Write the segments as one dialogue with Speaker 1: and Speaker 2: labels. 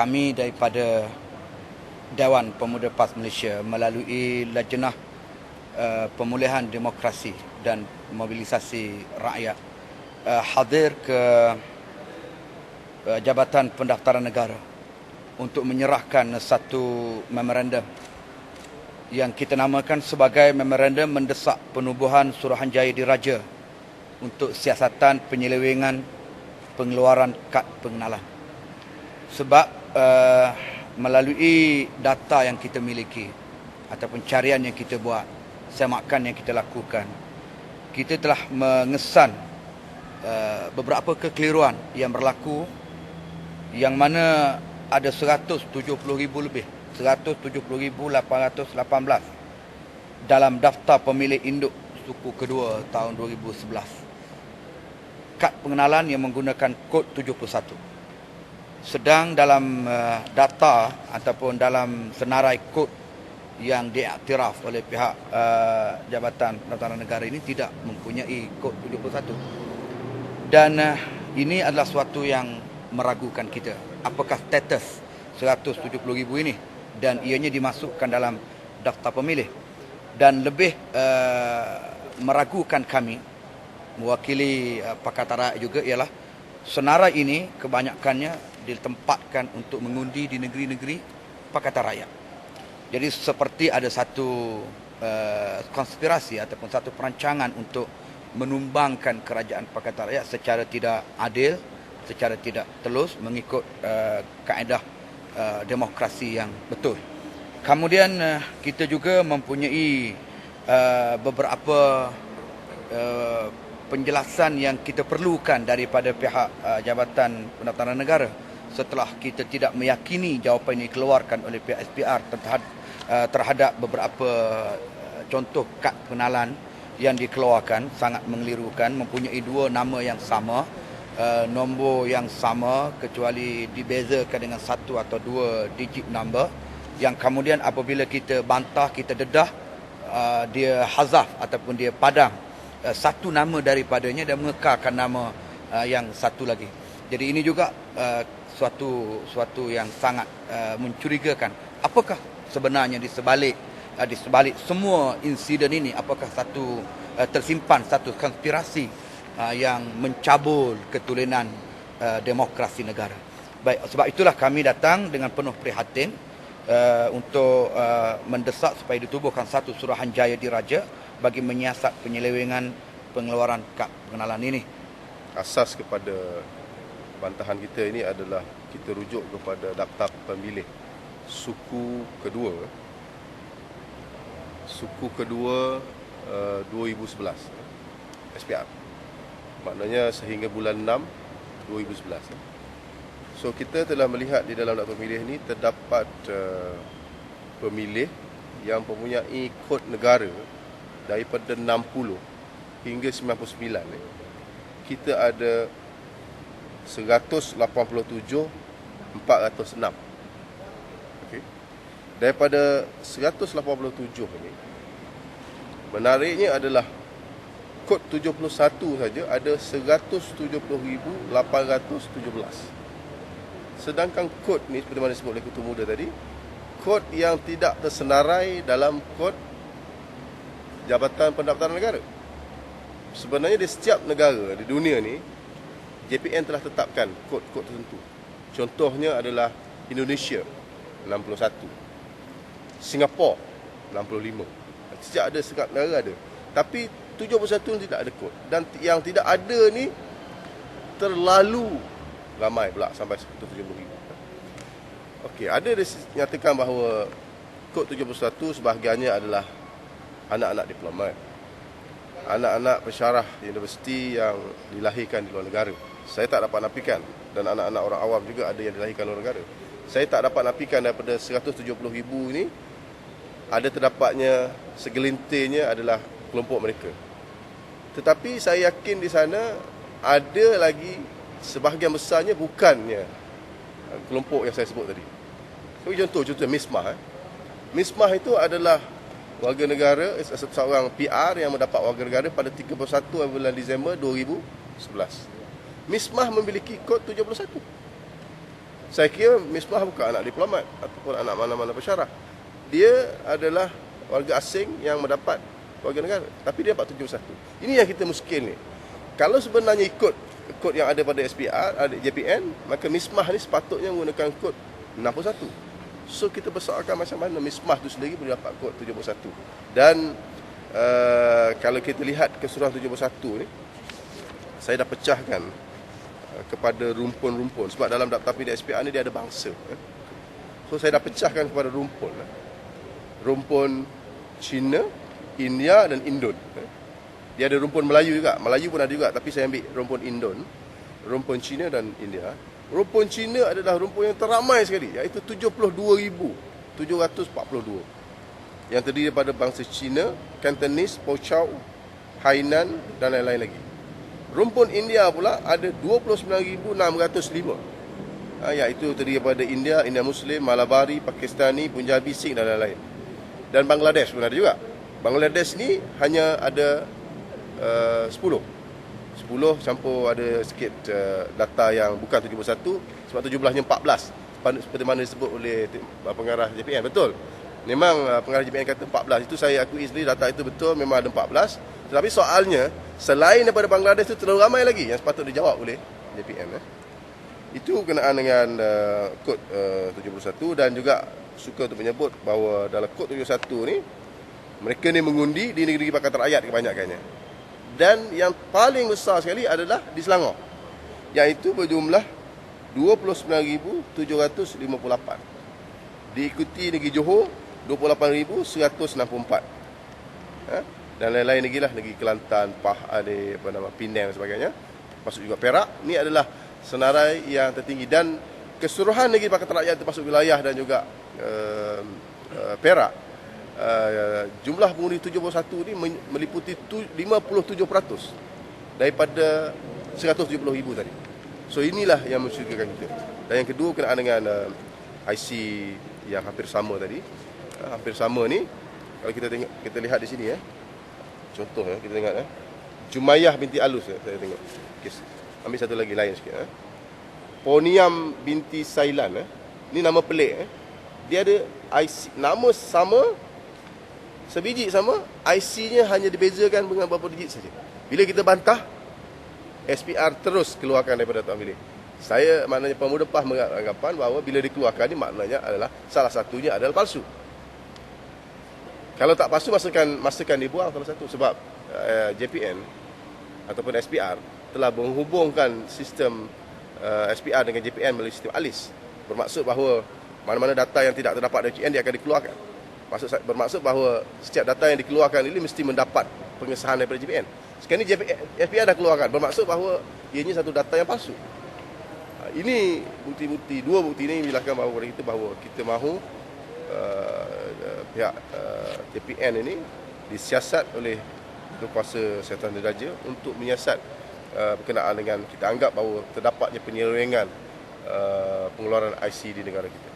Speaker 1: kami daripada Dewan Pemuda PAS Malaysia melalui Lajnah Pemulihan Demokrasi dan Mobilisasi Rakyat hadir ke Jabatan Pendaftaran Negara untuk menyerahkan satu memorandum yang kita namakan sebagai Memorandum Mendesak Penubuhan Suruhanjaya Diraja untuk siasatan penyelewengan pengeluaran kad pengenalan. Sebab melalui data yang kita miliki ataupun carian yang kita buat, semakan yang kita lakukan, kita telah mengesan beberapa kekeliruan yang berlaku, yang mana ada 170,000 lebih, 170,818 dalam daftar pemilih induk suku kedua tahun 2011. Kad pengenalan yang menggunakan kod 71. Sedang dalam data ataupun dalam senarai kod yang diiktiraf oleh pihak Jabatan Pendaftaran Negara ini tidak mempunyai kod 71. Dan ini adalah suatu yang meragukan kita. Apakah status 170,000 ini dan ianya dimasukkan dalam daftar pemilih. Dan lebih meragukan kami, mewakili Pakatan Rakyat juga, ialah senarai ini kebanyakannya ditempatkan untuk mengundi di negeri-negeri Pakatan Rakyat. Jadi seperti ada satu konspirasi ataupun satu perancangan untuk menumbangkan kerajaan Pakatan Rakyat secara tidak adil, secara tidak telus mengikut kaedah demokrasi yang betul. Kemudian kita juga mempunyai beberapa penjelasan yang kita perlukan daripada pihak Jabatan Pendaftaran Negara setelah kita tidak meyakini jawapan ini dikeluarkan oleh pihak SPR terhadap beberapa contoh kad pengenalan yang dikeluarkan sangat mengelirukan, mempunyai dua nama yang sama, nombor yang sama kecuali dibezakan dengan satu atau dua digit number, yang kemudian apabila kita bantah, kita dedah, dia hazaf ataupun dia padam satu nama daripadanya dan mengekalkan nama yang satu lagi. Jadi ini juga suatu yang sangat mencurigakan. Apakah sebenarnya di sebalik semua insiden ini, apakah tersimpan satu konspirasi yang mencabul ketulinan demokrasi negara. Baik, sebab itulah kami datang dengan penuh prihatin untuk mendesak supaya ditubuhkan satu Suruhanjaya Diraja bagi menyiasat penyelewengan pengeluaran kad pengenalan ini.
Speaker 2: Asas kepada bantahan kita ini adalah kita rujuk kepada daftar pemilih suku kedua 2011 SPR. Maknanya sehingga bulan 6 2011. So kita telah melihat di dalam daftar pemilih ini terdapat pemilih yang mempunyai kod negara daripada 60 hingga 99. Kita ada 187,406. Okay. Daripada 187 ini, menariknya adalah kod 71 saja ada 170,817. Sedangkan kod ni seperti mana disebut oleh Ketua Muda tadi, kod yang tidak tersenarai dalam kod Jabatan Pendaftaran Negara. Sebenarnya di setiap negara di dunia ni, JPN telah tetapkan kod-kod tertentu. Contohnya adalah Indonesia 61, Singapura 65. Setiap ada sekat negara ada. Tapi 71 tidak ada kod. Dan yang tidak ada ni terlalu ramai pula sampai 170,000. Okey, ada dinyatakan bahawa kod 71 sebahagiannya adalah anak-anak diplomat, anak-anak pensyarah universiti yang dilahirkan di luar negara. Saya tak dapat nafikan, dan anak-anak orang awam juga ada yang dilahirkan di luar negara. Saya tak dapat nafikan daripada 170,000 ini ada terdapatnya segelintirnya adalah kelompok mereka. Tetapi saya yakin di sana ada lagi sebahagian besarnya bukannya kelompok yang saya sebut tadi. Contoh Mismah. Mismah itu adalah warga negara, seorang PR yang mendapat warga negara pada 31 bulan Disember 2011. Mismah memiliki kod 71. Saya kira Misbah bukan anak diplomat ataupun anak mana-mana pensyarah. Dia adalah warga asing yang mendapat warga negara, tapi dia dapat 71. Ini yang kita muskil ni. Kalau sebenarnya ikut kod yang ada pada SPR, ada JPN, maka Misbah ni sepatutnya menggunakan kod 61. So kita persoalkan macam mana Misbah tu sendiri boleh dapat kod 71. Dan kalau kita lihat keseluruhan 71 ni, saya dah pecahkan kepada rumpun-rumpun. Sebab dalam daftar pilihan SPR ni dia ada bangsa. So saya dah pecahkan kepada rumpun. Rumpun Cina, India dan Indon. Dia ada rumpun Melayu juga. Melayu pun ada juga, tapi saya ambil rumpun Indon, rumpun Cina dan India. Rumpun Cina adalah rumpun yang teramai sekali, iaitu 72,742. Yang terdiri daripada bangsa Cina, Cantonese, Pochau, Hainan dan lain-lain lagi. Rumpun India pula ada 29,605. Iaitu terdiri daripada India, India Muslim, Malabari, Pakistani, Punjabi, Sikh dan lain-lain. Dan Bangladesh pun ada juga. Bangladesh ni hanya ada 10 campur ada sikit data yang bukan 71, sebab 17-nya 14 seperti mana disebut oleh pengarah JPN. Betul, memang pengarah JPN kata 14. Itu saya akui sendiri, data itu betul, memang ada 14. Tetapi soalnya, selain daripada Bangladesh itu terlalu ramai lagi yang sepatut dijawab oleh JPN. Itu kenaan dengan kod 71. Dan juga suka untuk menyebut bahawa dalam kod 71 ni, mereka ni mengundi di negeri Pakatan Rakyat kebanyakannya. Dan yang paling besar sekali adalah di Selangor, iaitu berjumlah 29,758. Diikuti negeri Johor 28,164. Dan lain-lain lagi lah, negeri Kelantan, Penang dan sebagainya. Masuk juga Perak. Ini adalah senarai yang tertinggi. Dan keseluruhan negeri Pakatan Rakyat termasuk wilayah dan juga Perak, jumlah pengundi 71 ni meliputi 57% daripada 170,000 tadi. So inilah yang mencurigakan kita. Dan yang kedua kenaan dengan IC yang hampir sama tadi. Hampir sama ni, kalau kita tengok, kita lihat di sini contoh kita tengok Jumayyah binti Alus saya tengok. Okay, ambil satu lagi lain sikit Poniam binti Sailan ni nama pelik Dia ada IC nama sama, sebiji sama, IC-nya hanya dibezakan dengan beberapa digit saja. Bila kita bantah, SPR terus keluarkan daripada daftar pemilih. Saya maknanya pemuda PAS beranggapan bahawa bila dikeluarkan ni maknanya adalah salah satunya adalah palsu. Kalau tak palsu, masakan dibuang salah satu. Sebab JPN ataupun SPR telah menghubungkan sistem SPR dengan JPN melalui sistem ALIS. Bermaksud bahawa mana-mana data yang tidak terdapat dari JPN dia akan dikeluarkan. Bermaksud bahawa setiap data yang dikeluarkan ini mesti mendapat pengesahan daripada JPN. Sekarang ni SPR dah keluarkan. Bermaksud bahawa ianya satu data yang palsu. Ini bukti-bukti, dua bukti ini menjelaskan bahawa kita mahu pihak JPN ini disiasat oleh kuasa Kesihatan Diraja untuk menyiasat berkenaan dengan kita anggap bahawa terdapatnya penyelewengan pengeluaran IC di negara kita.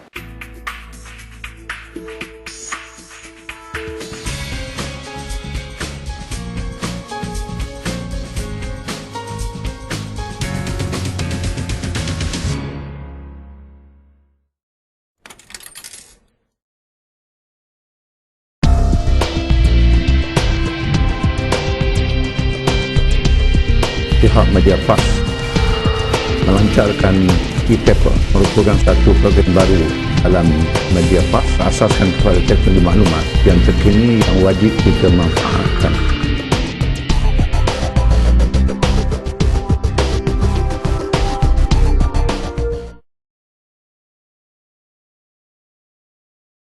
Speaker 3: Pihak Media PAS melancarkan e-paper, merupakan satu program baru dalam media PAS asaskan kepada teknologi maklumat yang terkini yang wajib kita manfaatkan.